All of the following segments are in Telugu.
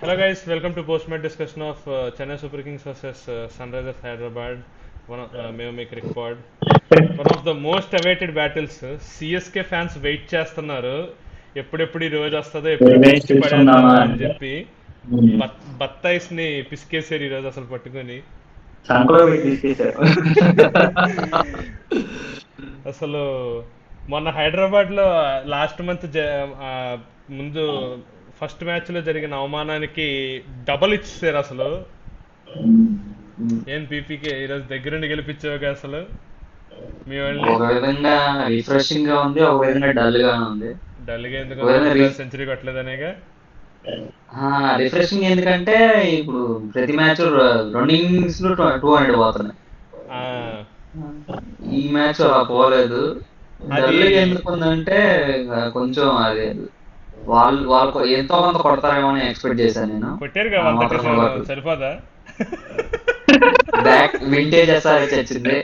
Hello guys, welcome to post-match discussion of Chennai Super Kings versus Sunrisers Hyderabad. మేము మీ CricPod one of the most awaited battles. CSK fans wait చేస్తున్నారు, ఎప్పుడెప్పుడు ఈ రోజు వస్తుందో, ఎప్పుడు రివెంజ్ పిసికి తీసుకుందామా పడేద్దామా అని అంటే చెప్పి బత్తాయిస్ ని పిసికేసారు ఈ రోజు అసలు పట్టుకొని. సంకలో పెట్టి తీసుకేశారు. అసలు మొన్న హైదరాబాద్ లో లాస్ట్ మంత్ ముందు ఫస్ట్ మ్యాచ్ లో జరిగిన అవమానానికి డబల్ ఇచ్చేసారు అసలు. ఏం పీపీకే ఈరోజు దగ్గరుండి గెలిపించావుగా అసలు మీ వాళ్ళని. ఒక విధంగా రిఫ్రెషింగ్ గా ఉంది, ఒక విధంగా డల్ గా ఉంది. డల్గా ఎందుకు ఒక విధంగా సెంచరీ కొట్టలేదనేగా. రిఫ్రెషింగ్ ఎందుకంటే ఇప్పుడు ప్రతి మ్యాచ్ రన్నింగ్స్ లో 200 పోతున్నాయి. ఆ, ఈ మ్యాచ్ అలా పోలేదు. అది డల్ గా ఎందుకు ఉందంటే కొంచెం అది వాళ్ళు ఎంతో కొంత కొడతారేమో అని ఎక్స్పెక్ట్ చేశాను నేను. కొట్టారుగా ఆ మాత్రం 137 సరిపోదా. బ్యాక్ వింటేజ్ ఎస్ఆర్హెచ్ వచ్చింది.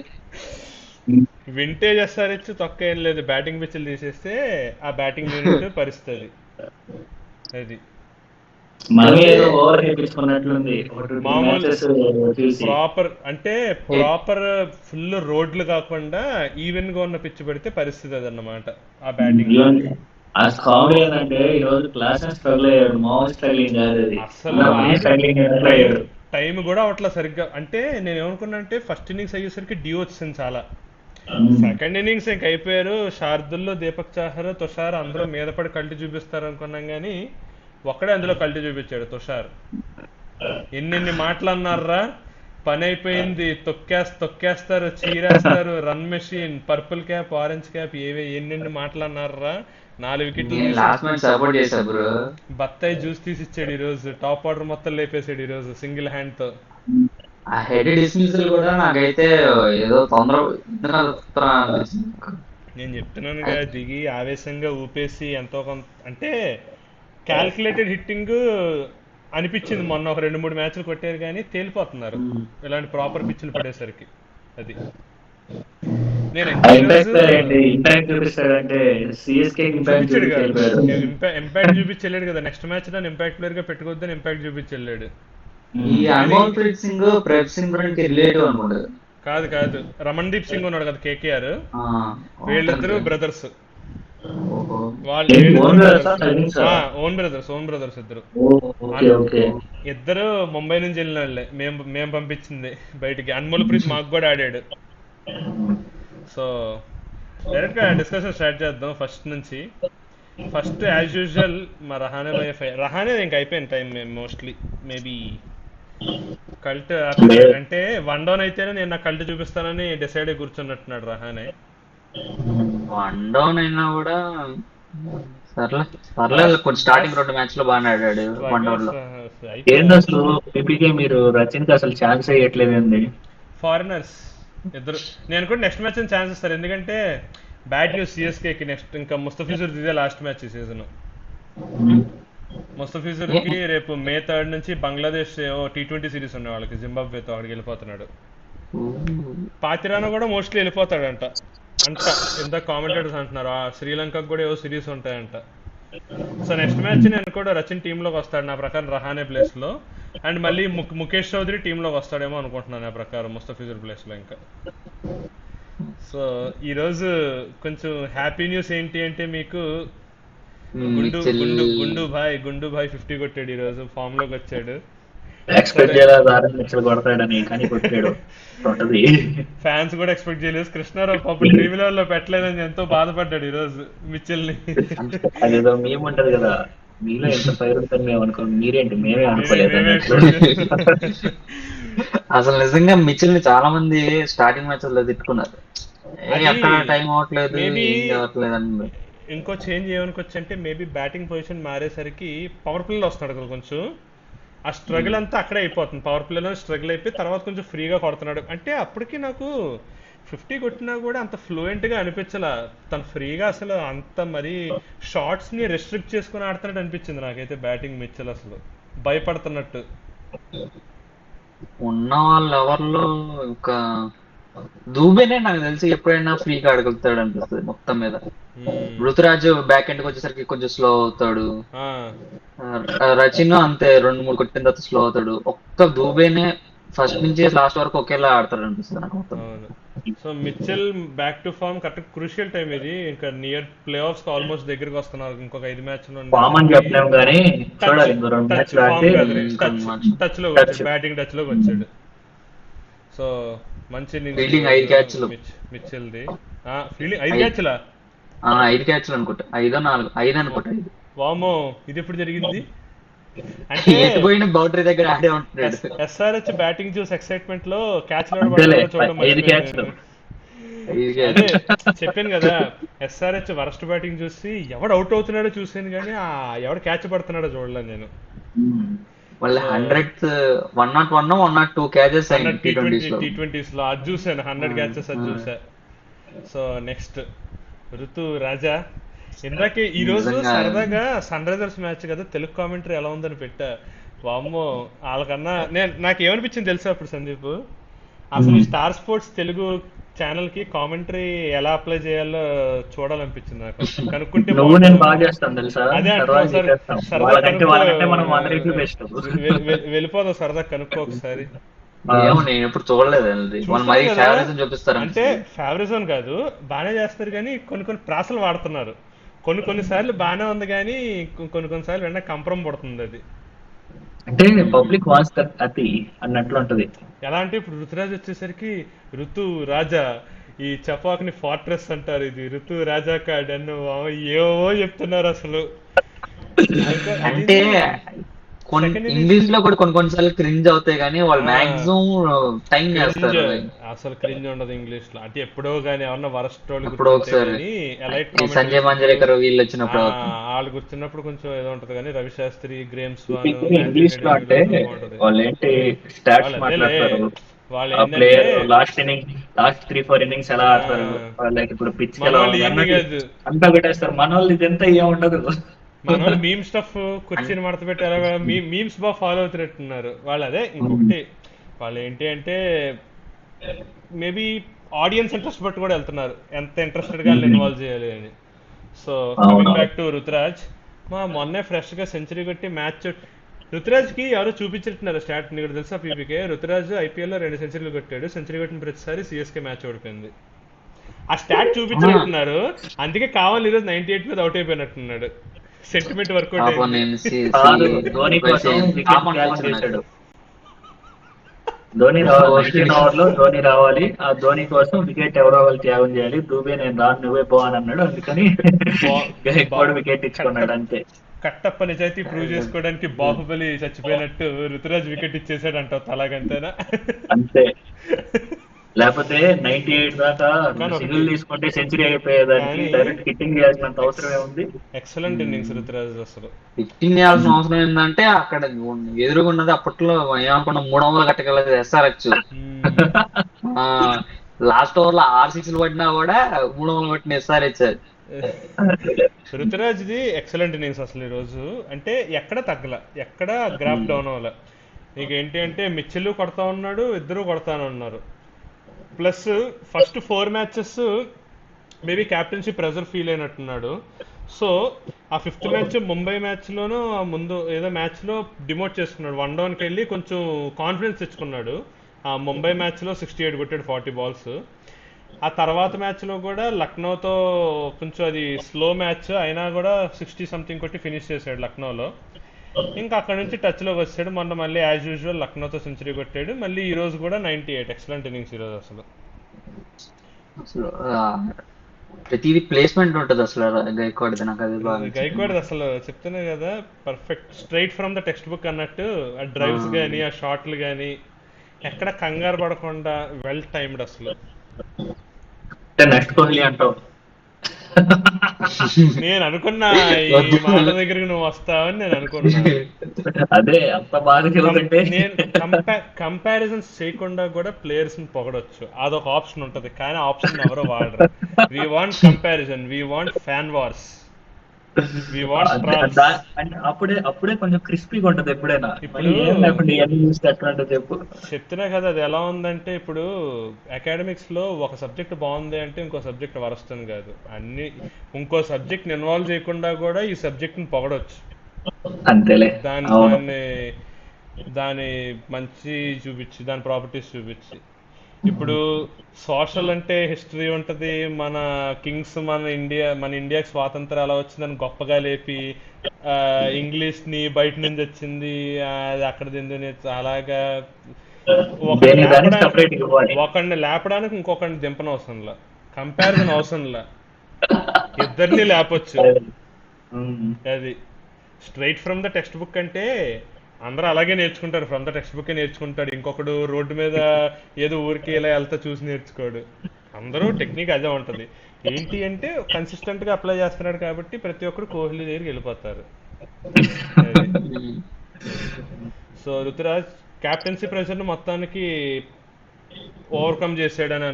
వింటేజ్ ఎస్ఆర్హెచ్ తొక్క ఏం లేదు, బ్యాటింగ్ పిచ్చులు తీసేస్తే ఆ బ్యాటింగ్ యూనిట్ పరిస్థితి అది. మనమే ఏదో ఓవర్ చేయించుకున్నట్లుంది మామూలు మ్యాచెస్ చూసి. ప్రాపర్ అంటే ప్రాపర్ ఫుల్ రోడ్లు కాకుండా ఈవెన్ గా ఉన్న పిచ్ పెడితే పరిస్థితి అదన్నమాట ఆ బ్యాటింగ్. ఆ కామెడీ ఏంటంటే ఈ రోజు క్లాస్ స్ట్రగుల్ అయ్యాడు, మామూలు స్ట్రగ్లింగ్ కాదు అది. అసలు స్ట్రగ్లింగ్ టైం టైం కూడా అట్లా సరిగ్గా. అంటే నేను ఏమనుకున్నా అంటే ఫస్ట్ ఇన్నింగ్స్ అయ్యేసరికి డి వచ్చింది చాలా. సెకండ్ ఇన్నింగ్స్ ఇంక అయిపోయారు, శార్దుల్లో దీపక్ చాహర్, తుషార్ అందరూ మీద పడి కల్టి చూపిస్తారు అనుకున్నాం కానీ ఒక్కడే అందులో కల్టి చూపించాడు తుషార్. ఎన్నెన్ని మాటలు అన్నారా, పని అయిపోయింది, తొక్కేస్తారు, చీరేస్తారు, run machine, purple cap, orange cap, ఎన్నెన్ని మాటలు అన్నారా. 4 వికెట్లు లాస్ట్ మ్యాచ్ సపోర్ట్ చేశా బ్రో. బత్తాయి జ్యూస్ తీసి ఇచ్చాడు ఈ రోజు, టాప్ ఆర్డర్ మొత్తం లేపేసాడు ఈ రోజు సింగిల్ హ్యాండ్ తో. ఆ హెడ్ డిస్మిసల్ కూడా నాకైతే ఏదో తొందర నేను చెప్తున్నానుగా, దిగి ఆవేశంగా ఊపేసి ఎంతో కొంత అంటే క్యాల్కులేటెడ్ హిట్టింగ్ అనిపించింది. మొన్న ఒక 2-3 మ్యాచ్లు కొట్టారు కానీ తేలిపోతున్నారు ఇలాంటి ప్రాపర్ పిచ్చులు పడేసరికి. అది నేను చూపించాడు కదా, ఇంపాక్ట్ చూపించలేడు కదా. నెక్స్ట్ మ్యాచ్ నన్ను ఇంపాక్ట్ ప్లేయర్ గా పెట్టుకోవద్దని ఇంపాక్ట్ చూపించలేడు. ఈ అన్మోల్ ప్రీత్ సింగ్ ప్రెప్ సిమ్రన్ కి రిలేటివ్ అనుకుంటా. కాదు, రమణ్దీప్ సింగ్ ఉన్నాడు కదా కేకేఆర్, వీళ్ళిద్దరు బ్రదర్స్. ఓన్ బ్రదర్స్ ఇద్దరు ముంబై నుంచి వెళ్ళిన వాళ్ళే. మేము పంపించింది బయటికి. అన్మోల్ ప్రీత్ మాకు కూడా ఆడాడు. సో డైరెక్ట్ గా డిస్కషన్ స్టార్ట్ చేద్దాం ఫస్ట్ నుంచి. ఫస్ట్ యాజ్ యూజువల్ మా రహానే ఇంక అయిపోయింది టైం. మోస్ట్లీ మేబీ కల్ట్ అంటే 1 డౌన్ అయితేనే నేను నా కల్ట్ చూపిస్తానని డిసైడ్ అయి కూర్చున్నట్టున్నాడు రహానే. 1 డౌన్ అయినా కూడా పర్లేదు, కొంచెం స్టార్టింగ్ 2 మ్యాచ్ లో బాగా ఆడాడు. 1 డౌన్ లో ఏంది అసలు పీపీకే మీరు రచిన్ కి అసలు ఛాన్స్ ఇవ్వట్లేదండి. ఫారినర్స్ ఇద్దరు. నేను కూడా నెక్స్ట్ మ్యాచ్ ఛాన్స్ ఇస్తారు, ఎందుకంటే బ్యాడ్ న్యూస్ సిఎస్కేకి. నెక్స్ట్ ఇంకా ముస్తఫిజుర్ ఇదే లాస్ట్ మ్యాచ్ ఈ సీజన్. ముస్తఫిజుర్ కి రేపు May 3 నుంచి బంగ్లాదేశ్ T20 సిరీస్ ఉన్నాయి వాళ్ళకి, జింబాబ్వేతో. అక్కడికి వెళ్ళిపోతున్నాడు. పాతిరానా కూడా మోస్ట్లీ వెళ్ళిపోతాడంట అంట, ఎంత కామెంటేటర్స్ అంటున్నారు. శ్రీలంకకు కూడా ఏవో సిరీస్ ఉంటాయంట. సో నెక్స్ట్ మ్యాచ్ నేను కూడా రచిన్ టీంలోకి వస్తాడు నా ప్రకారం, రహానే ప్లేస్ లో. అండ్ మళ్ళీ ముఖేష్ చౌదరి టీంలోకి వస్తాడేమో అనుకుంటున్నాను నా ప్రకారం, ముస్తఫిజుర్ ప్లేస్ లో ఇంకా. సో ఈరోజు కొంచెం హ్యాపీ న్యూస్ ఏంటి అంటే మీకు గుండు భాయ్ 50 కొట్టాడు ఈ రోజు, ఫామ్ లోకి వచ్చాడు. ఫ్యాన్స్ కూడా ఎక్స్పెక్ట్ చేయలేదు. కృష్ణారావు పాపం డ్రీమ్ లెవెల్ లో పెట్టలేదని ఎంతో బాధపడ్డాడు ఈ రోజు మిచెల్ ని. మేముంటది కదా, మీలో ఎంత ఫైర్ ఉంటుంది మేము అనుకోండి, మీరేంటి మేమే అనుకోలేదు. అసలు నిజంగా మిచెల్ ని చాలా మంది స్టార్టింగ్ మ్యాచ్ లో తిట్టుకున్నారు, ఎక్కడ టైం అవ్వట్లేదు, ఏం అవ్వట్లేదు అని. ఇంకో చేంజ్ ఏమనుకోవచ్చు అంటే మేబీ బ్యాటింగ్ పొజిషన్ మారేసరికి పవర్ ప్లేలో వస్తున్నాడు కదా, కొంచెం ఆ స్ట్రగుల్ అంతా అక్కడే అయిపోతుంది. పవర్ ప్లేలో స్ట్రగుల్ అయిపోయి తర్వాత కొంచెం ఫ్రీగా కొడుతున్నాడు. అంటే అప్పటికి నాకు 50 కొట్టినా కూడా అంత ఫ్లూయెంట్గా అనిపించలా. తను ఫ్రీగా అసలు అంత మరీ షార్ట్స్ని రెస్ట్రిక్ట్ చేసుకుని ఆడుతున్నట్టు అనిపించింది నాకైతే బ్యాటింగ్ మిచ్చల్. అసలు భయపడుతున్నట్టు ఉన్న వాళ్ళు ఎవరిలో ఇంకా దూబేనే నాకు తెలిసి ఎప్పుడైనా ఫ్రీగా ఆడగలుగుతాడు అనిపిస్తుంది మొత్తం మీద. మ్మ్. ఋతురాజు బ్యాక్ ఎండ్కి వచ్చేసరికి కొంచెం స్లో అవుతాడు. ఆ, రచిన్ అంతే 2-3 కొట్టిన తర్వాత స్లో అవుతాడు. ఒక్క దూబేనే ఫస్ట్ నుంచి లాస్ట్ వరకు ఒకేలా ఆడతాడు అనిపిస్తుంది నాకు మొత్తం. అవును. So Mitchell back to form correct crucial time ఇది. ఇంకా నియర్ ప్లే ఆఫ్స్ ఆల్మోస్ట్ దగ్గరికి వస్తున్నారు. ఇంకొక 5 మ్యాచ్లు ఫామ్ అని ఉండేసరికి చెప్పలేము కానీ టచ్ చూడాలి, ఇంకో 2 టచ్ మ్యాచ్లు ఫామ్ ఆడితే కాదు, టచ్ కొన్ని టచ్ లోకి టచ్. వచ్చాడు, బ్యాటింగ్ టచ్ లోకి వచ్చాడు. సో మంచి ఇన్నింగ్స్ ఫీల్డింగ్ 5 ఈరోజు క్యాచ్లు, మిచెల్ది. ఫీల్డింగ్ 5 5 క్యాచ్లా? 5 క్యాచ్లు అనుకుంటా, 5 అనుకుంటా. వామో, ఇది ఎప్పుడు జరిగింది? అంటే ఎటు పోయిన బౌండరీ దగ్గర ఆడే ఉంటున్నాడు. ఎస్ఆర్హెచ్ బ్యాటింగ్ చూసి ఎక్సైట్మెంట్ లో క్యాచ్లు అంతేలే, పడతాడో చూడడం 5 మర్చిపోయాను క్యాచ్లు. నేను. 5 అదే క్యాచ్లు. చెప్పాను కదా, ఎస్ఆర్హెచ్ వరస్ట్ బ్యాటింగ్ చూసి ఎవడు అవుట్ అవుతున్నాడో చూసాను కానీ ఎవడు క్యాచ్ పడుతున్నాడో చూడలేదు నేను. మళ్ళీ సో 100th 101 102 క్యాచెస్ అయింది 100 T20s లో. టీ20s లో అది చూసాను, 100 క్యాచెస్ అది చూసా. సో నెక్స్ట్ ఋతు రాజా. ఇందాకే ఈ రోజు నిజంగా సరదాగా సన్ రైజర్స్ మ్యాచ్ కదా, తెలుగు కామెంటరీ ఎలా ఉందని పెట్టా. వామ్మో, వాళ్ళకన్నా నాకు ఏమనిపించింది తెలుసా అప్పుడు సందీప్, అసలు ఈ స్టార్ స్పోర్ట్స్ తెలుగు ఛానల్ కి కామెంటరీ ఎలా అప్లై చేయాలో చూడాలనిపించింది నాకు. అసలు కనుక్కుంటే నువ్వు నేను బాగా బాగుంటుందేమో. చేస్తాం తెలుసా, అదే అంటున్నా, సరదాగా ఒకసారి చేసేస్తాం. సరదా వాళ్ళకంటే కనుక్కో. వాళ్ళకంటే మనం అందరికీ బెస్ట్. వెళ్ళిపోదాం సరదా కనుక్కో ఒకసారి. ఏమో నేను ఎప్పుడు చూడలేదు అది. వాళ్ళు చూసాను మరీ కదా, ఫేవరెట్ చూపిస్తారు అంటే అనిపిస్తుంది. ఫేవరిజం కాదు, బాగానే చేస్తారు కానీ కొన్ని కొన్ని ప్రాసలు వాడుతున్నారు. కొన్ని సార్లు బాగానే ఉంది కానీ కొన్ని సార్లు వెంటనే కంపరం పడుతుంది అది. అంటే పబ్లిక్ వాన్స్ దట్ అతి అన్నట్లు ఉంటది. ఎలా అంటే ఇప్పుడు ఋతురాజ్ వచ్చేసరికి ఋతు రాజా, ఈ చపాక్ని ఫార్ట్రెస్ అంటారు, ఇది ఋతు రాజా కార్డ్ అని ఏవో చెప్తున్నారు అసలు. అది అంటే కొన్ని సెకండ్ ఇంగ్లీష్ ఇన్నింగ్స్ లో కూడా కొన్నిసార్లు క్రింజ్ అవుతాయి కానీ వాళ్ళు మాక్సిమం టైం క్రింజ్, చేస్తారు. అసలు క్రింజ్ ఉండదు ఇంగ్లీష్ లో. అంటే ఎప్పుడో కానీ ఎవరన్నా వరస్ట్ వాళ్ళు ఎప్పుడో గుర్తుంటే ఒకసారి కానీ ఎలైట్ ఈ సంజయ్ కామెంటరీస్ ఇప్పుడు మంజరేకర్ వీళ్ళు వచ్చినప్పుడు అవుతుంది. వాళ్ళు కూర్చున్నప్పుడు కొంచెం ఏదో ఉంటది కానీ Ravi Shastri, Graeme Swann, Matthew English head లో అంటే వీళ్ళంతా బాగుంటది. వాళ్ళు ఏంటి స్టాట్స్ వాళ్ళు అదేలే, మాట్లాడతారు. వాళ్ళు ఆ ఏంటంటే ప్లేయర్ లాస్ట్ 3-4 ఇన్నింగ్స్ ఎలా ఆడతారు, లైక్ ఇప్పుడు పిచ్ ఎలా మనోళ్ళు ఉంది ఇవన్నీ అన్నట్టు కాదు, అంతా పెట్టేస్తారు. మన వాళ్ళు ఇదంతా ఏం ఉండదు. మనోళ్ళు మీమ్ స్టఫ్ అన్- కుర్చీని మడత పెట్టి అలాగా మీమ్స్ బాగా ఫాలో అవుతున్నట్టున్నారు వాళ్ళు. అదే ఇంకొకటి, వాళ్ళు ఏంటి అంటే మేబీ ఆడియన్స్ ఇంట్రెస్ట్ బట్టి కూడా వెళ్తున్నారు, ఎంత ఇంట్రెస్టెడ్ గా వాళ్ళు ఇన్వాల్వ్ చేయాలి అని. సో కమింగ్ అవునవును. బ్యాక్ టు రుతురాజ్, మొన్నే ఫ్రెష్ గా సెంచరీ కొట్టి మ్యాచ్. రుతురాజ్ కి ఎవరో చూపించుంటున్నారు స్టాట్, నీకు తెలుసా పీపీకే? రుతురాజ్ ఐపీఎల్ లో 2 సెంచరీలు కొట్టాడు, సెంచరీ కొట్టిన ప్రతిసారి సిఎస్కే మ్యాచ్ ఓడిపోయింది. ఆ స్టాట్ చూపించినట్టున్నారు, అందుకే కావాలి ఈరోజు 98 మీద అవుట్ అయిపోయినట్టున్నాడు. సెంటిమెంట్ వర్కౌట్ పాపం అయింది. నేను కాదు, ధోని కోసం వికెట్ పాపం త్యాగం అనిపించింది నాకు. చేశాడు. ధోని రావాలి, ధోని 19 ఓవర్ లో ధోని రావాలి. ఆ ధోని కోసం వికెట్ ఎవరో వాళ్ళు త్యాగం చేయాలి. దూబే నేను రాను నువ్వే పో అని అన్నాడు. అందుకని బా బా గైక్వాడ్ వికెట్ కట్ట ఇచ్చుకున్నాడు అంతే. కట్టప్ప నిజాయితీ ప్రూవ్ చేసుకోవడానికి బాహుబలి చచ్చిపోయినట్టు రుతురాజ్ వికెట్ ఇచ్చేసాడు అంటావు అలాగంతేనా? అంతే, లేకపోతే 98 దాకా కానీ ఒకటి, సింగిల్ తీసుకుంటే సెంచరీ అయిపోయేదానికి కానీ డైరెక్ట్ హిట్టింగ్ చేయాల్సినంత ఎక్స్ అవసరం ఏముంది. ఎక్సలెంట్ ఇన్నింగ్స్ రుతురాజ్ అసలు. ఫిఫ్టీన్ చేయాల్సిన అవసరం ఏంటంటే అక్కడ ఎదురుగున్నది అప్పట్లో ఏమనుకున్నా 300 కట్టగలదు ఎస్ఆర్హెచ్. మ్మ్. లాస్ట్ ఓవర్ లో 6 సిక్స్లు పడినా కూడా 300 కొట్టిన ఎస్ఆర్హెచ్. రుతురాజ్ది ఎక్సలెంట్ ఇన్నింగ్స్ అసలు ఈరోజు. అంటే ఎక్కడ తగ్గల, ఎక్కడ గ్రాఫ్ డౌన్ అవ్వాల. నీకు ఏంటి అంటే మిచ్చిల్ కొడతా ఉన్నాడు, ఇద్దరు కొడతానే ఉన్నారు. Plus first 4 matches maybe captainship pressure feel అయినట్టున్నాడు. సో ఆ 5th మ్యాచ్ ముంబై మ్యాచ్లోనూ ముందు ఏదో మ్యాచ్లో డిమోట్ చేసుకున్నాడు, 1 డౌన్కి వెళ్ళి కొంచెం కాన్ఫిడెన్స్ తెచ్చుకున్నాడు. ఆ ముంబై మ్యాచ్లో 68 కొట్టాడు 40 బాల్స్. ఆ తర్వాత మ్యాచ్లో కూడా లక్నోతో కొంచెం అది స్లో మ్యాచ్ అయినా కూడా 60 సంథింగ్ కొట్టి ఫినిష్ చేశాడు లక్నోలో. ఇంకా అక్కడ నుంచి టచ్లోకి వచ్చాడు. మొన్న మళ్ళీ యాజ్ యూజువల్ లక్నోతో సెంచరీ కొట్టాడు. మళ్ళీ ఈ రోజు కూడా 98, ఎక్సలెంట్ ఇన్నింగ్స్ ఈరోజు అసలు. అసలు ప్రతిదీ ప్లేస్మెంట్ ఉంటుంది అసలు గైక్వాడ్ది. నాకు అది బాగా నచ్చింది. గైక్వాడ్ అసలు చెప్తున్నా కదా, perfect straight from the text book అన్నట్టు. ఆ డ్రైవ్స్ కానీ ఆ షాట్లు కానీ ఎక్కడ కంగారు పడకుండా వెల్ టైమ్డ్ అసలు. అంటే నెక్స్ట్ కోహ్లీ అంటావు. నేను అనుకున్నా ఈ వద్దు. మాట దగ్గరికి నువ్వు వస్తావని నేను అనుకున్నా. అదే అంత బాగా చెబుతుంటే నేను కంపారిజన్స్ చేయకుండా కూడా ప్లేయర్స్ ని పొగడొచ్చు, అదొక ఆప్షన్ ఉంటది. కానీ ఆప్షన్ ఎవరో వాడరు. We want comparison, we want fan wars. We want trolls. అంటే అప్పుడే అప్పుడే కొంచెం క్రిస్పీగా ఉంటది ఎప్పుడైనా. ఇప్పుడు మళ్ళీ ఏం లేకుండా ఇవన్నీ చూస్తే ఎట్లా ఉంటుంది చెప్పు. చెప్తున్నా కదా, అది ఎలా ఉందంటే ఇప్పుడు అకాడమిక్స్ లో ఒక సబ్జెక్ట్ బాగుంది అంటే ఇంకో సబ్జెక్ట్ వరస్తుంది కాదు, అన్ని ఇంకో సబ్జెక్ట్ ఇన్వాల్వ్ చేయకుండా కూడా ఈ సబ్జెక్ట్ ని పొగడొచ్చు. అంతేలే. దాని అవును. దాన్ని దాని మంచి చూపించి, దాని ప్రాపర్టీస్ చూపించి. ఇప్పుడు సోషల్ అంటే హిస్టరీ ఉంటుంది, మన కింగ్స్, మన ఇండియాకి స్వాతంత్రం ఎలా వచ్చిందని గొప్పగా లేపి, ఇంగ్లీష్ని బయట నుంచి వచ్చింది, అది అక్కడిది ఎందుకు అలాగా ఒకరిని దేనికి దానికి లేపడానికి సపరేట్ ఇవ్వాలి. ఒకరిని లేపడానికి ఇంకొకరిని దింపన అవసరంలా, కంపారిజన్ అవసరంలా, ఇద్దరిని లేపొచ్చు. ఉమ్. అది straight from the text book అంటే అందరూ అలాగే నేర్చుకుంటారు, ఫ్రమ్ ద టెక్స్ట్ బుక్ నేర్చుకుంటాడు. ఇంకొకడు రోడ్డు మీద ఏదో ఊరికి ఇలా వెళ్తా చూసి నేర్చుకోడు. అందరూ టెక్నిక్ అదే ఉంటుంది. ఏంటి అంటే కన్సిస్టెంట్ గా అప్లై చేస్తున్నాడు కాబట్టి ప్రతి ఒక్కరు కోహ్లీ దగ్గరికి వెళ్ళిపోతారు. అది సో రుతురాజ్ క్యాప్టెన్సీ ప్రెషర్ ను మొత్తానికి ఓవర్కమ్ చేసాడని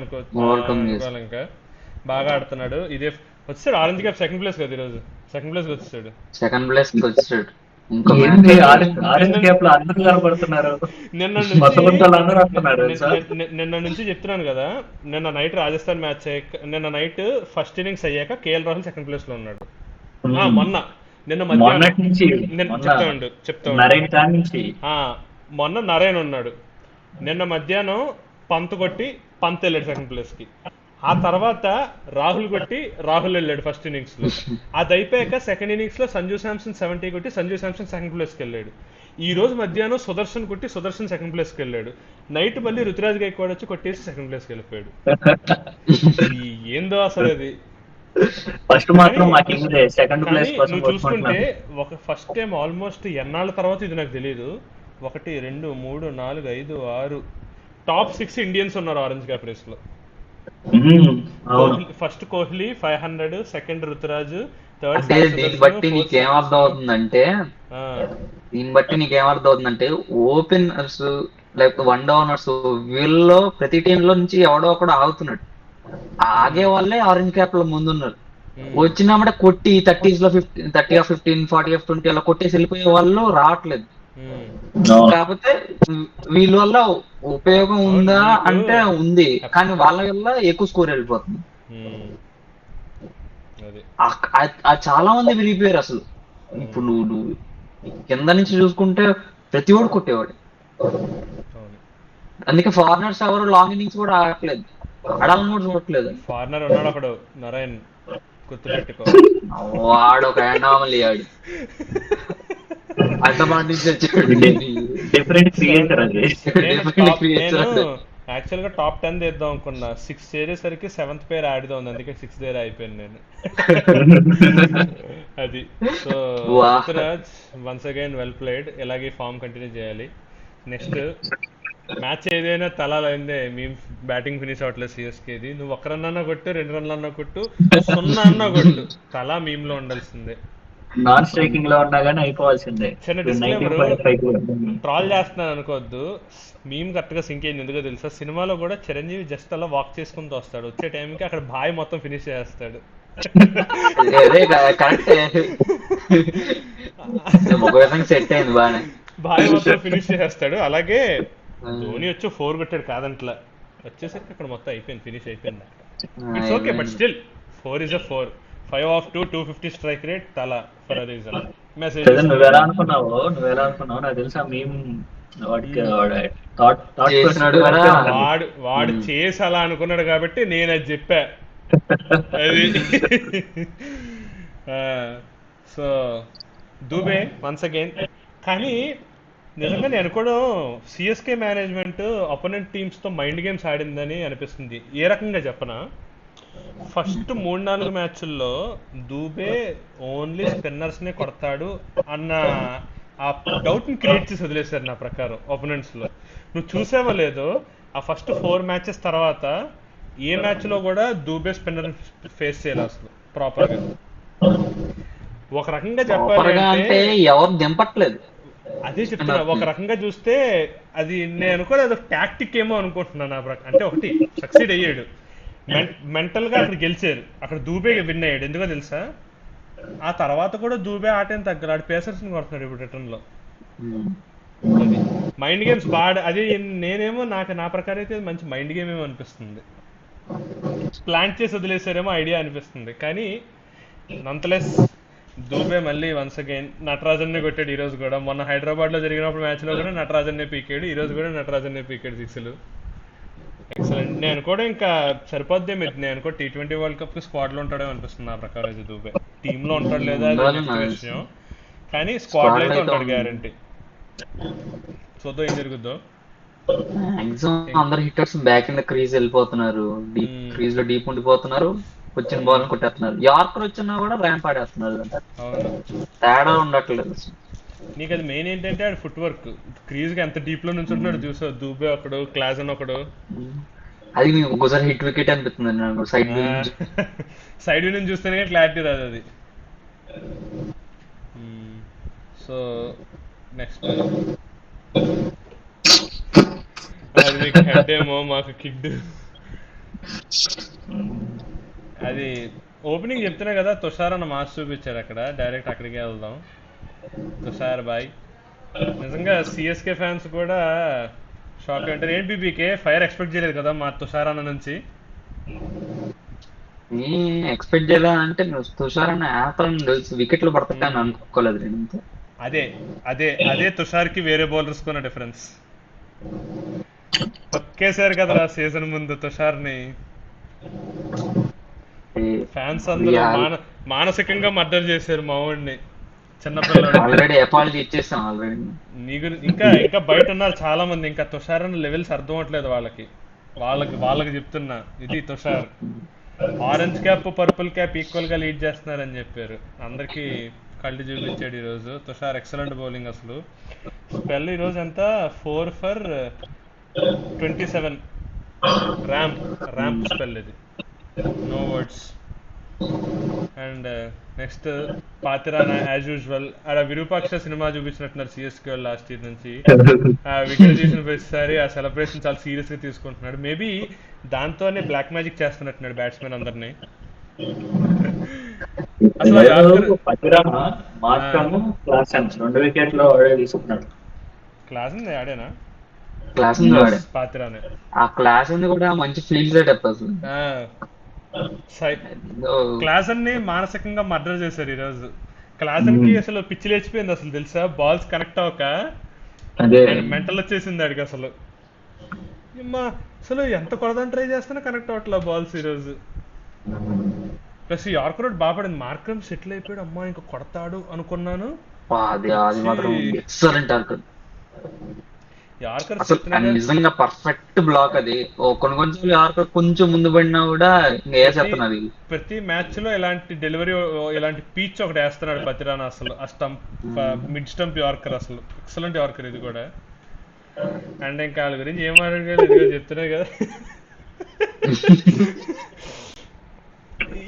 ఓవర్కమ్ చేసి అనుకోవాలి. ఇంకా బాగా ఆడుతున్నాడు. ఇదే వచ్చాడు ఆరెంజ్ క్యాప్ సెకండ్ ప్లేస్ కదా ఈరోజు, సెకండ్ ప్లేస్ వచ్చాడు. సెకండ్ ప్లేస్ వచ్చాడు. ఇంకో ఏంది మ్యాచ్ ఆరెంజ్ క్యాప్ లో అందరూ కనబడుతున్నారు, నిన్న మొత్తం నుంచి అందరూ వస్తున్నారు తెలుసా. నిన్న నుంచి చెప్తున్నాను కదా, నిన్న నైట్ రాజస్థాన్ మ్యాచ్ అయ్యాక, నిన్న నైట్ ఫస్ట్ ఇన్నింగ్స్ అయ్యాక కేఎల్ రాహుల్ సెకండ్ ప్లేస్ లో ఉన్నాడు. నిన్న మధ్యాహ్నం మొన్నటి నుంచి చెప్తా నరేన్ ఖాన్ నుంచి మొన్న నరేన్ ఉన్నాడు. నిన్న మధ్యాహ్నం పంత్ కొట్టి పంత్ వెళ్ళాడు సెకండ్ ప్లేస్ కి. ఆ తర్వాత రాహుల్ కొట్టి రాహుల్ వెళ్ళాడు ఫస్ట్ ఇన్నింగ్స్ లో. అది అయిపోయాక సెకండ్ ఇన్నింగ్స్ లో సంజు శాంసన్ 70 కొట్టి సంజు శాంసన్ సెకండ్ ప్లేస్ కి వెళ్ళాడు. ఈ రోజు మధ్యాహ్నం సుదర్శన్ కొట్టి సుదర్శన్ సెకండ్ ప్లేస్ కి వెళ్ళాడు. నైట్ మళ్ళీ రుతురాజ్ గైక్వాడ్ వచ్చి కొట్టేసి సెకండ్ ప్లేస్ కి వెళ్ళిపోయాడు. ఏందో అసలు అది. ఫస్ట్ మాత్రం మాకు ఇందే సెకండ్ ప్లేస్ కోసం నువ్వు చూసుకుంటే ఒక ఫస్ట్ టైం ఆల్మోస్ట్ ఎన్నాళ్ళ తర్వాత, ఇది నాకు తెలియదు, 1 2 3 4 5 6 టాప్ 6 ఇండియన్స్ ఉన్నారు ఆరెంజ్ క్యాప్ రేస్ లో. First Kohli 500, second Ruturaj, third అంటే దీన్ని బట్టి నీకేమర్థం అవుతుందంటే ఓపెనర్స్ లేకపోతే వన్ డౌనర్స్ వీళ్ళలో ప్రతి టీమ్ లో నుంచి ఎవడో ఒకడు ఆగుతున్నాడు. ఆగే వాళ్ళే ఆరెంజ్ క్యాప్ లో ముందున్నారు. వచ్చినప్పుడే కొట్టి 30s లో 30 15 40 20 అలా కొట్టేసి వెళ్ళిపోయే వాళ్ళు రావట్లేదు. కాకపోతే వీళ్ళ వల్ల ఉపయోగం ఉందా అంటే ఉంది, కానీ వాళ్ళ వల్ల ఎక్కువ స్కోర్ వెళ్ళిపోతుంది. చాలా మంది విరిగిపోయారు అసలు. ఇప్పుడు నువ్వు కింద నుంచి చూసుకుంటే ప్రతి ఓడు కొట్టేవాడు. అందుకే ఫారినర్స్ ఎవరు లాంగ్ ఇన్నింగ్స్ కూడా ఆడట్లేదు, ఆడాలని కూడా చూడట్లేదు. ఫారినర్ ఉన్నాడు ఒకడు నరేన్, గుర్తుపెట్టుకో. వాడు ఒక అనామలీ, ఆడు అడ్డమాట డిఫరెంట్ క్రియేటర్ అది. యాక్చువల్ గా టాప్ 10 తెద్దాం అనుకున్నా, 6 చేరేసరికి 7th పేరు ఆడిదా ఉంది, అందుకే 6 దగ్గర అయిపోయాను నేను. అది so Ruturaj once again well played, ఇలాగే ఫామ్ కంటిన్యూ చేయాలి. నెక్స్ట్ మ్యాచ్ ఏదైనా తలాలైందే, మేము బ్యాటింగ్ ఫినిష్ అవట్లేదు సిఎస్కేది. నువ్వు 1 రన్ అన్నా కొట్టు, 2 రన్లు అన్నా కొట్టు, 0 అన్నా కొట్టు, తలా మీమ్లో ఉండాల్సిందే. నాన్ స్ట్రైకింగ్ లో ఉన్నా గానీ అయిపోవాల్సిందే. చిన్న డిస్క్లైమర్, ట్రాల్ చేస్తున్నాను అనుకోవద్దు, మీమ్ కరెక్ట్ గా సింక్ అయింది. ఎందుకో తెలుసా, సినిమాలో కూడా చిరంజీవి జస్ట్ అలా వాక్ చేసుకుంటూ వస్తాడు, వచ్చే టైంకి అక్కడ బాయ్ మొత్తం ఫినిష్ చేస్తాడు. బాయ్ మొత్తం ఫినిష్ చేసేస్తాడు. అలాగే ధోని వచ్చి 4 కొట్టాడు కాదంట్లా, వచ్చేసరికి అక్కడ మొత్తం అయిపోయింది, ఫినిష్ అయిపోయింది. It's okay, but still 4 is a 4. 5 of 2, 250 strike rate, తలా ఫర్ అ రీజన్. మెసేజ్ నువ్వెలా అనుకున్నావు నాకు తెలుసా. మేము వాడు చేసి అలా అనుకున్నాడు కాబట్టి నేను అది చెప్పా. అది సో దూబే వన్స్ అగైన్. కానీ నిజంగా నేను అనుకోవడం సిఎస్కే మేనేజ్మెంట్ అపోనెంట్ టీమ్స్ తో మైండ్ గేమ్స్ ఆడిందని అనిపిస్తుంది. ఏ రకంగా చెప్పనా, ఫస్ట్ 3-4 మ్యాచ్ల్లో దూబే ఓన్లీ స్పిన్నర్స్ నే కొడతాడు అన్న ఆ డౌట్ ని క్రియేట్ చేసి వదిలేశారు నా ప్రకారం ఒపోనెంట్స్ లో. నువ్వు చూసావో లేదో, ఆ ఫస్ట్ 4 మ్యాచెస్ తర్వాత ఏ మ్యాచ్ లో కూడా దూబే స్పిన్నర్ ఫేస్ చేయాలి అసలు ప్రాపర్ గా. ఒక రకంగా చెప్పాలి అంటే ఎవరు దింపట్లేదు, అదే చెప్తున్నా. ఒక రకంగా చూస్తే అది నేను అనుకోలేదు, టాక్టిక్ ఏమో అనుకుంటున్నాను నా ప్రకారం. అంటే ఒకటి సక్సీడ్ అయ్యాడు, మెంటల్ గా అక్కడ గెలిచారు, అక్కడ దూబే విన్ అయ్యాడు. ఎందుకో తెలుసా, ఆ తర్వాత కూడా దూబే ఆట ఏం తగ్గల, ఆడు పేసర్స్ కొడుతున్నాడు ఇప్పుడు రిటర్న్ లో. ఉమ్. అది మైండ్ గేమ్స్ బాగా, అది నేనేమో నా ప్రకారం అయితే మంచి మైండ్ గేమ్ ఏమో అనిపిస్తుంది. ప్లాన్ చేసి వదిలేసారేమో ఐడియా అనిపిస్తుంది, కానీ నంతలెస్ దూబే మళ్ళీ వన్స్ అగైన్ నటరాజన్నే కొట్టాడు ఈ రోజు కూడా. మొన్న హైదరాబాద్ లో జరిగినప్పుడు మ్యాచ్ లో కూడా నటరాజన్నే పీకాడు, ఈ రోజు కూడా నటరాజన్నే పీకాడు సిక్స్లు. ఎక్సలెంట్. నేను కూడా ఇంకా సరిపోద్దే నేను అనుకో T20 వరల్డ్ కప్ కి స్క్వాడ్ లో ఉంటాడో అనిపిస్తుంది నా ప్రకారం అయితే దూబే. టీమ్ లో ఉంటాడు లేదా అది ఉండాలి నెక్స్ట్ నాకు తెలిసి. విషయం, కానీ స్క్వాడ్ లో స్క్వాడ్ లో అయితే అయితే ఉంటాడు గ్యారంటీ. చూద్దాం ఏం జరుగుద్దో. మాక్సిమం అందరు hitters back in the crease వెళ్ళిపోతున్నారు, డీప్ క్రీజ్ లో డీప్ ఉండిపోతున్నారు, వచ్చిన బాల్ కొట్టేస్తున్నారు. యార్కర్ వచ్చినా కూడా ర్యాంప్ ఆడేస్తున్నారు, అవును. తేడా ఉండట్లేదు. నీకు అది మెయిన్ ఏంటంటే ఆడు ఫుట్ వర్క్. క్రీజ్ కి ఎంత డీప్ లో నుంచి ఉంటున్నాడు చూసావు, దూబే ఒకడు, క్లాజన్ ఒకడు. అది మీకు ఒకసారి హిట్ వికెట్ అనిపిస్తుంది నాకు సైడ్ వ్యూ నుంచి. సైడ్ వ్యూ నుంచి చూస్తేనే క్లారిటీ రాదు అది. సో నెక్స్ట్ అది మీకు హెడ్ ఏమో మాకు కిడ్. అది ఓపెనింగ్ చెప్తున్నా కదా, తుషార్ అన్న మాస్ చూపించారు అక్కడ, డైరెక్ట్ అక్కడికే వెళ్దాం. తుషార్ బాయ్. నిజంగా సిఎస్కే ఫ్యాన్స్ కూడా షాక్ అంటారు. ఏంటి బీబీకే ఫైర్ ఎక్స్పెక్ట్ చేయలేదు కదా మా తుషార్ అన్న నుంచి. ఎక్స్పెక్ట్ చేయాలా అంటే తుషార్ అన్న ఆపరని తెలుసు, వికెట్లు పడతాయని అనుకోలేదు నేను అంతే. అదే అదే అదే తుషార్కి వేరే బౌలర్స్ కున్న డిఫరెన్స్. తొక్కేశారు కదరా సీజన్ ముందు తుషార్ని. ఫ్యాన్స్ అందరూ మానసికంగా మర్డర్ చేశారు మా వాడిని, చిన్నపిల్లడు. ఆల్రెడీ అపాలజీ ఇచ్చేస్తాం ఆల్రెడీ. నీకు ఇంకా ఇంకా బయట ఉన్నారు చాలా మంది, ఇంకా తుషార్ అన్న లెవెల్స్ అర్థం అవట్లేదు వాళ్ళకి. వాళ్ళకి చెప్తున్నా, ఇది Tushar. Orange cap purple cap equal గా లీడ్ చేస్తున్నారని చెప్పారు. అందరికి కళ్ళు చూపించాడు ఈరోజు తుషార్. ఎక్సలెంట్ బౌలింగ్ అసలు. స్పెల్ ఈరోజు ఎంత, 4 for 27 ర్యాంప్ స్పెల్ ఇది, no words. And next Pathirana as usual. ఆడ విరూపాక్ష సినిమా చూపించినట్టున్నారు సిఎస్కే లాస్ట్ ఇయర్ నుంచి. ఆ వికెట్ తీసిన ప్రతిసారి ఆ సెలబ్రేషన్ చాలా సీరియస్ గా తీసుకుంటున్నాడు. మేబీ దాంతోనే బ్లాక్ మ్యాజిక్ చేస్తున్నట్టున్నాడు బ్యాట్స్మెన్ అందరినీ. అసలు మాత్రము క్లాసెన్స్ 2 వికెట్లు తీసుకున్నాడు. క్లాస్ ఉంది ఆడేనా, క్లాస్ ఉంది వాడే. పాతిరానే. ఆ క్లాస్ ఉంది కూడా మంచి ఫీల్డ్ సెటప్ అసలు. క్లాసన్ ని మానసికంగా మర్డర్ చేశారు ఈ రోజు. క్లాసన్ కి అసలు పిచ్చి లేచిపోయింది అసలు తెలుసా, బాల్స్ కనెక్ట్ అవ్వక మెంటల్ వచ్చేసింది ఆడికి అసలు. అసలు ఎంత కొడదాని ట్రై చేస్తున్నా కనెక్ట్ అవ్వట్లా బాల్స్ ఈ రోజు. ప్లస్ యార్కర్ రోడ్ బాగా పడింది, మార్క్రమ్ సెటిల్ అయిపోయాడు. అమ్మా ఇంకా కొడతాడు అనుకున్నాను. యార్కర్ నిజంగా పర్ఫెక్ట్ బ్లాక్ అది. కొన్ని యార్కర్ కొంచెం ముందు పడినా కూడా వేసేస్తున్నది. ప్రతి మ్యాచ్ లో ఇలాంటి డెలివరీ, ఇలాంటి పీచ్ ఒకటి వేస్తున్నాడు పతిరానా అసలు. ఆ స్టంప్, మిడ్ స్టంప్ యార్కర్ అసలు ఎక్సలెంట్ యార్కర్ ఇది కూడా. అండ్ ఇంకా వాళ్ళ గురించి ఏం మాట్లాడగలరు, ఇదిగో చెప్తున్నాయి కదా.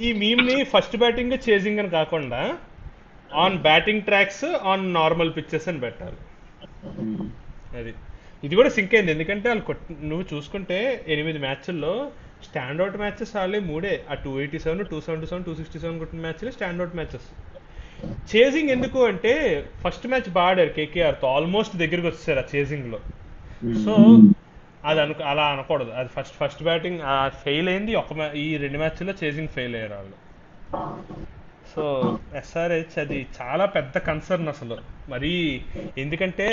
ఈ మీమ్ ని ఫస్ట్ బ్యాటింగ్ చేజింగ్ అని కాకుండా on batting tracks on normal pitches అని పెట్టాలి. అది ఇది కూడా సింక్ అయింది, ఎందుకంటే వాళ్ళు నువ్వు చూసుకుంటే 8 మ్యాచ్ల్లో స్టాండ్అవుట్ మ్యాచెస్ వాళ్ళే 3. ఆ 287, 277, 267 కొట్టిన మ్యాచ్లు స్టాండ్అవుట్ మ్యాచెస్. చేజింగ్ ఎందుకు అంటే ఫస్ట్ మ్యాచ్ బాగా ఆడారు కేకేఆర్తో, ఆల్మోస్ట్ దగ్గరికి వచ్చేసారు ఆ చేజింగ్ లో. సో అది అలా అనకూడదు. అది ఫస్ట్ బ్యాటింగ్ ఫెయిల్ అయింది. ఈ 2 మ్యాచ్ల్లో చేజింగ్ ఫెయిల్ అయ్యారు వాళ్ళు. సో ఎస్ఆర్హెచ్ అది చాలా పెద్ద కన్సర్న్ అసలు మరి. ఎందుకంటే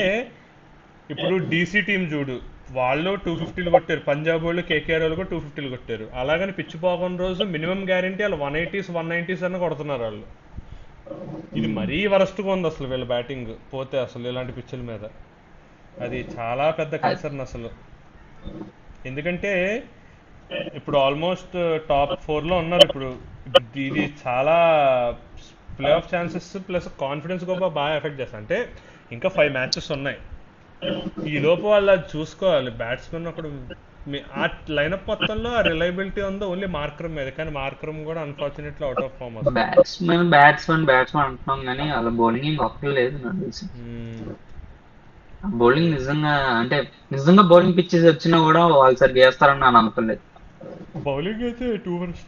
ఇప్పుడు డీసీ టీం చూడు, వాళ్ళు 250 కొట్టారు, పంజాబ్ వాళ్ళు కేకేఆర్ వాళ్ళు కూడా 250 కొట్టారు. అలాగని పిచ్చి పోకున్న రోజు మినిమం గ్యారంటీ వాళ్ళు 180s 190s అన్న కొడుతున్నారు వాళ్ళు. ఇది మరీ వరస్ట్గా ఉంది అసలు వీళ్ళ బ్యాటింగ్ పోతే అసలు ఇలాంటి పిచ్చుల మీద. అది చాలా పెద్ద కన్సర్న్ అసలు. ఎందుకంటే ఇప్పుడు ఆల్మోస్ట్ టాప్ 4లో ఉన్నారు. ఇప్పుడు ఇది చాలా play of chances plus confidence కూడా బాగా ఎఫెక్ట్ చేస్తాయి. అంటే ఇంకా 5 మ్యాచెస్ ఉన్నాయి, ఈ లోపు వాళ్ళు అది చూసుకోవాలి. బ్యాట్స్మెన్ ఒకడు ఆ లైనప్ మొత్తంలో ఆ రిలయబిలిటీ ఉందో ఓన్లీ మార్క్రమ్ మీద, కానీ మార్క్రమ్ కూడా అన్ఫార్చునేట్లీ అవుట్ ఆఫ్ ఫామ్ వస్తుంది. బ్యాట్స్మెన్ అంటున్నాం కానీ వాళ్ళ బౌలింగ్ ఒక్కరు లేదు నాకు తెలిసి. బౌలింగ్ నిజంగా బౌలింగ్ పిచ్చెస్ వచ్చినా కూడా వాళ్ళు సరిగ్గా చేస్తారని నేను అనుకోలేదు. బౌలింగ్ అయితే 2 runs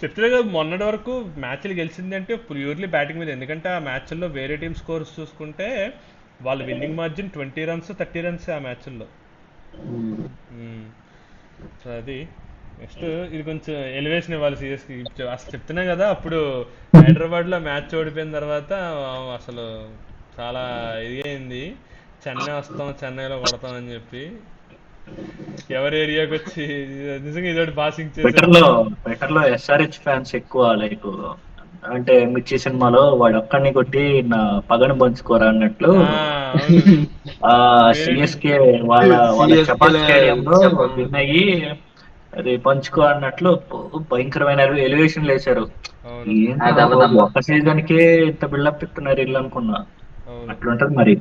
చెప్తే కదా మొన్నటి వరకు మ్యాచ్లు గెలిచింది అంటే ప్యూర్లీ బ్యాటింగ్ మీద. ఎందుకంటే ఆ మ్యాచ్ల్లో వేరే టీం స్కోర్స్ చూసుకుంటే వాళ్ళ విన్నింగ్ మార్జిన్ 20 రన్స్ 30 రన్స్ ఆ మ్యాచ్ల్లో. సో అది నెక్స్ట్ ఇది కొంచెం ఎలివేషన్ ఇవ్వాలి సిఎస్కి. అసలు చెప్తున్నా కదా అప్పుడు హైదరాబాద్లో మ్యాచ్ ఓడిపోయిన తర్వాత అసలు చాలా ఇది అయింది. చెన్నై వస్తాం, చెన్నైలో కొడతాం అని చెప్పి ఎవరి ఏరియాకి వచ్చి నిజంగా ఇదొకటి బాగా సింక్ ట్విట్టర్ చేశారు. లో ట్విట్టర్ లో ఎస్ఆర్హెచ్ ఫ్యాన్స్ ఎక్కువ లైక్ అంటే మిర్చి సినిమాలో వాడు ఒక్కడిని కొట్టి నా పగను పంచుకోరా అన్నట్లు ఆ, అవును. ఆ వేరే సిఎస్కే వాళ్ళ వాళ్ళ సిఎస్కే చపాక్ స్టేడియం లో చెప్పండి. విన్ అయ్యి అది పంచుకో అన్నట్లు భయంకరమైన ఎలివేషన్లు వేశారు. అవును, ఏంట్రా అది బాబు అవదమ్మా. ఒక్క సీజన్ కే ఇంత బిల్డప్ ఇస్తున్నారు ఇల్లు అనుకున్నా. అవును. అట్లుంటది మరి.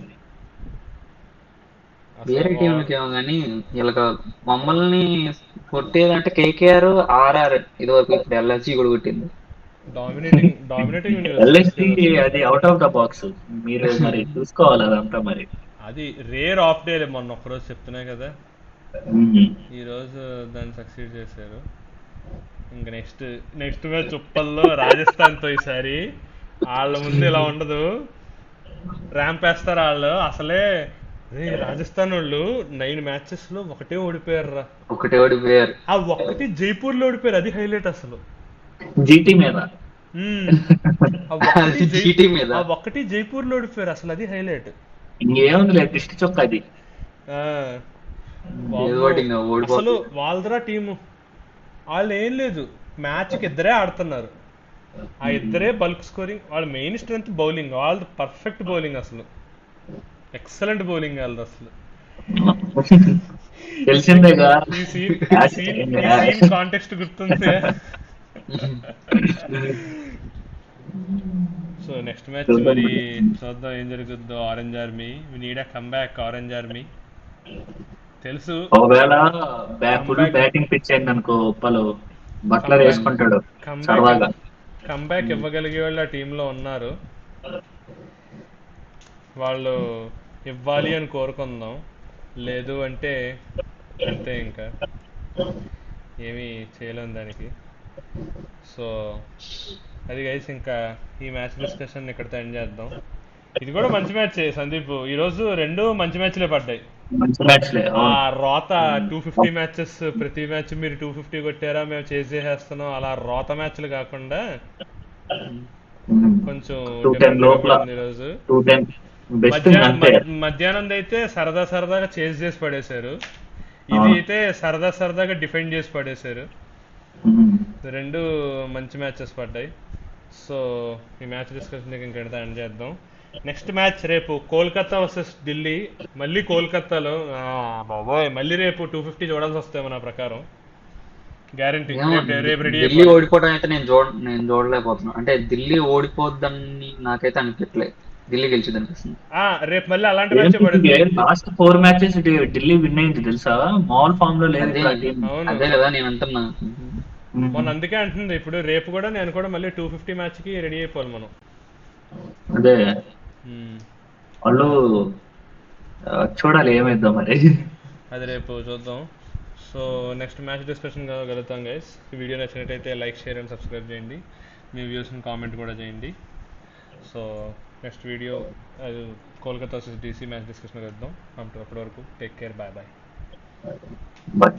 వేరే అసలు టీంలకి ఏమో కానీ వీళ్ళకి మమ్మల్ని కొట్టేదంటే కేకేఆర్, ఆర్ఆర్ ఇది వరకు. ఇప్పుడు ఎల్ఎస్జి కూడా కొట్టింది. డామినేటింగ్ ఉంది కదా ఎల్ఎస్సి సిఎస్కే అసలు. అది అవుట్ ఆఫ్ ద బాక్స్. మీరు మరి చూసుకోవాలి అదంతా మరి. అది రేర్ ఆఫ్ డే మొన్న ఒక్కరోజు చెప్తున్నాయి కదా, ఉమ్. ఈరోజు దాన్ని సక్సీడ్ చేశారు. ఇంకా నెక్స్ట్ మ్యాచ్ ఉప్పల్లో రాజస్థాన్తో. ఈసారి వాళ్ళ ముందు ఇలా ఉండదు, ర్యాంప్ వేస్తారు వాళ్ళు అసలే. రాజస్థాన్ వాళ్ళు 9 మ్యాచెస్లో ఒకటే ఓడిపోయారు. ఒకటే ఓడిపోయారు. ఆ ఒక్కటి జైపూర్లో ఓడిపోయారు, అది హైలైట్ అసలు. జీటీ మీద మ్మ్. అది జీటీ మీద. ఆ ఒక్కటి జైపూర్లో ఓడిపోయారు అసలు, అది హైలైట్. ఇంకేముంది లేదు దిష్టి చొక్క అది. ఏదో వామ్మో, ఒకటి ఇంకా అసలు ఓడిపోతుంది. వాళ్ళదరా టీము. వాళ్ళు ఏం లేదు, మ్యాచ్కి ఇద్దరే ఆడుతున్నారు. ఆ ఇద్దరే బల్క్ స్కోరింగ్. వాళ్ళ మెయిన్ స్ట్రెంత్ బౌలింగ్, వాళ్ళది పర్ఫెక్ట్ బౌలింగ్ అసలు. ఎక్సలెంట్ బౌలింగ్ వాళ్ళది అసలు. ఈ సీ- తెలిసిందేగా. ఈ సీన్ ఈ సీన్ ఈ సీన్ కాంటెక్స్ట్ గుర్తుంది. సో నెక్స్ట్ మ్యాచ్ చూద్దాం మరి మరి. చూద్దాం ఏం జరుగుద్దో. Orange army, we need a comeback orange army. తెలుసు ఒకవేళ ఫుల్ కంబ్యాక్ బ్యాటింగ్ పిచ్ అయింది అనుకో ఉప్పలు బట్లర్ కంబ్యాక్ వేసుకుంటాడు కంబ్యాక్ సరదాగా. కంబ్యాక్ ఇవ్వగలిగే వాళ్ళు ఆ టీంలో ఉన్నారు. వాళ్ళు ఇవ్వాలి అని కోరుకుందాం. లేదు అంటే అంతే, ఇంకా ఏమీ చేయలేం దానికి. సో అది గైస్, ఇంకా ఈ మ్యాచ్ డిస్కషన్ ఇక్కడితో ఎండ్ చేద్దాం. ఇది కూడా మంచి మ్యాచ్ సందీప్. ఈరోజు రెండు మంచి మ్యాచ్లే పడ్డాయి. మంచి మ్యాచ్లే ఆ అవును. రోత 250 మ్యాచెస్, ప్రతి మ్యాచ్ మీరు 250 కొట్టారా మేము చేసేస్తున్నాం అలా రోత మ్యాచ్లు కాకుండా కొంచెం 210 డిఫరెంట్గా లోపల పడింది ఈరోజు. 210 బెస్ట్ అంతే. మధ్యాహ్నం అయితే సరదాగా చేసి పడేశారు. ఇది అవును. అయితే సరదాగా డిఫెండ్ చేసి పడేశారు. రెండు మంచి మ్యాచెస్ పడ్డాయి. సో ఈ మ్యాచ్ డిస్కషన్ ఇంకెంత ఎండ్ చేద్దాం. నెక్స్ట్ మ్యాచ్ రేపు కోల్కతా వర్సెస్ ఢిల్లీ. మళ్ళీ కోల్కతాలో బాబోయ్, మళ్ళీ రేపు 250 చూడాల్సి వస్తాయేమో నా ప్రకారం. గ్యారంటీ ఏమో రేపు రెడీ ఢిల్లీ అయిపోవాలి. ఓడిపోవడం అయితే నేను చూడలేకపోతున్నాను. అంటే ఢిల్లీ ఓడిపోద్దని నాకైతే అనిపించలేదు. ఢిల్లీ గెలిచిద్ది అనిపిస్తుంది. రేపు మళ్ళీ అలాంటి మ్యాచ్ పడుద్ది. లాస్ట్ 4 మ్యాచెస్ ఢిల్లీ విన్ అయింది తెలుసా. మామూలు ఫామ్ లో లేదు అదే ఇప్పుడు ఆ టీం. అవును, అదే కదా నేను అంటున్నా. మొన్న అందుకే అంటుంది. ఇప్పుడు రేపు కూడా నేను కూడా మళ్ళీ 250 మ్యాచ్కి రెడీ అయిపోవాలి మనం. అదే మ్మ్. వాళ్ళు చూడాలి ఏమైద్దాం మరి. అది రేపు చూద్దాం. సో నెక్స్ట్ మ్యాచ్ డిస్కషన్ కలుగుతాం గైస్. ఈ వీడియో నచ్చినట్టయితే లైక్, షేర్ అండ్ సబ్స్క్రైబ్ చేయండి. మీ వ్యూస్ని కామెంట్ కూడా చేయండి. సో నెక్స్ట్ వీడియో అది Kolkata versus DC match discussion కలుద్దాం. అప్పటి వరకు take care, bye bye. But